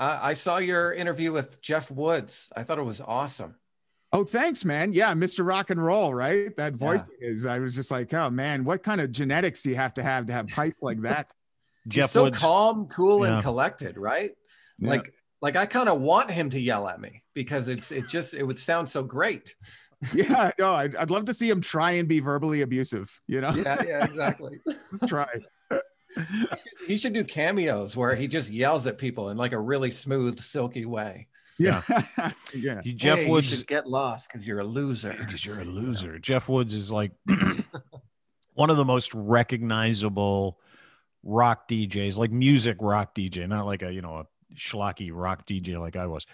I saw your interview with Jeff Woods. I thought it was awesome. Oh, thanks, man. Yeah, Mr. Rock and Roll, right? That voice is. I was just like, oh man, what kind of genetics do you have to have pipe like that? Jeff Woods, so calm, cool, and collected, right? Yeah. Like I kind of want him to yell at me because it would sound so great. Yeah, no, I'd love to see him try and be verbally abusive. You know? Yeah, exactly. Let's try. He should do cameos where he just yells at people in like a really smooth, silky way. Yeah. Yeah. Jeff Woods, you should get lost because you're a loser. Yeah. Jeff Woods is like one of the most recognizable rock DJs, like music rock DJ, not like a schlocky rock DJ like I was,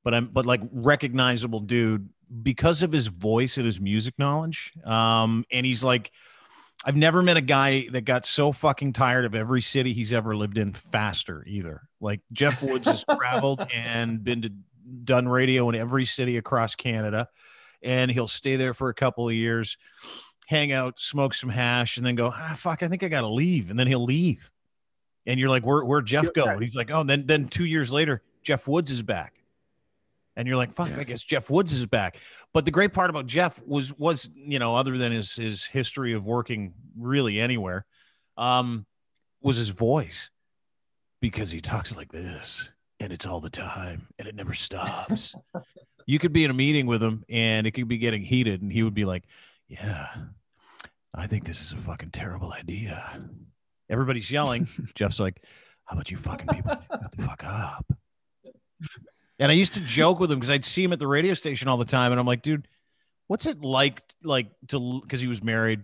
but like recognizable dude because of his voice and his music knowledge. And he's like, I've never met a guy that got so fucking tired of every city he's ever lived in faster either. Like Jeff Woods has traveled and done radio in every city across Canada, and he'll stay there for a couple of years, hang out, smoke some hash, and then go, fuck, I think I got to leave. And then he'll leave. And you're like, where'd Jeff go? And he's like, oh, then 2 years later, Jeff Woods is back. And you're like, fuck, I guess Jeff Woods is back. But the great part about Jeff was other than his history of working really anywhere, was his voice, because he talks like this and it's all the time and it never stops. You could be in a meeting with him and it could be getting heated and he would be like, yeah, I think this is a fucking terrible idea. Everybody's yelling. Jeff's like, how about you fucking people shut the fuck up? And I used to joke with him because I'd see him at the radio station all the time. And I'm like, dude, what's it like to, because he was married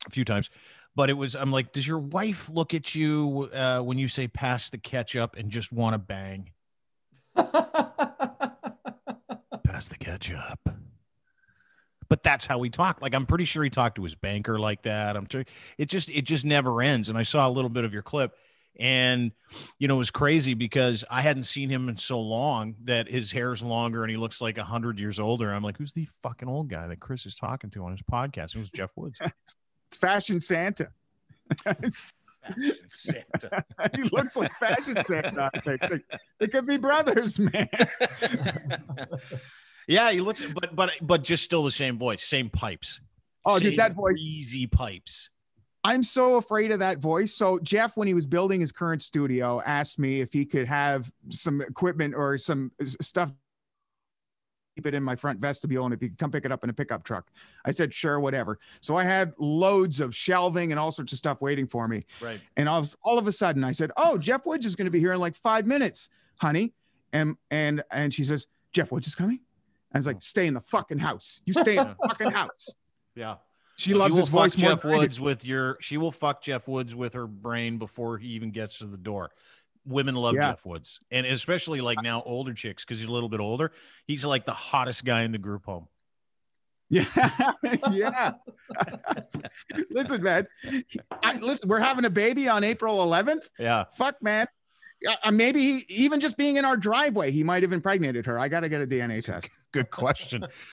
a few times, but I'm like, does your wife look at you when you say pass the ketchup and just want to bang? Pass the ketchup. But that's how we talk. Like, I'm pretty sure he talked to his banker like that. It just never ends. And I saw a little bit of your clip. And, it was crazy because I hadn't seen him in so long that his hair's longer and he looks like 100 years older. I'm like, who's the fucking old guy that Kris is talking to on his podcast? It was Jeff Woods. It's Fashion Santa. Fashion Santa. He looks like Fashion Santa. I think they could be brothers, man. Yeah, he looks, but just still the same voice, same pipes. Oh, dude, that voice, easy pipes. I'm so afraid of that voice. So Jeff, when he was building his current studio, asked me if he could have some equipment or some stuff, keep it in my front vestibule, and if he could come pick it up in a pickup truck. I said, sure, whatever. So I had loads of shelving and all sorts of stuff waiting for me. Right. And all of a sudden I said, oh, Jeff Woods is going to be here in like 5 minutes, honey. And she says, Jeff Woods is coming? I was like, stay in the fucking house. You stay in the fucking house. Yeah. She loves his voice more. She will fuck Jeff Woods with her brain before he even gets to the door. Women love Jeff Woods, and especially like now older chicks, because he's a little bit older. He's like the hottest guy in the group home. Yeah, yeah. Listen, man. Listen, we're having a baby on April 11th. Yeah. Fuck, man. Maybe even just being in our driveway, he might have impregnated her. I got to get a DNA test. Good question.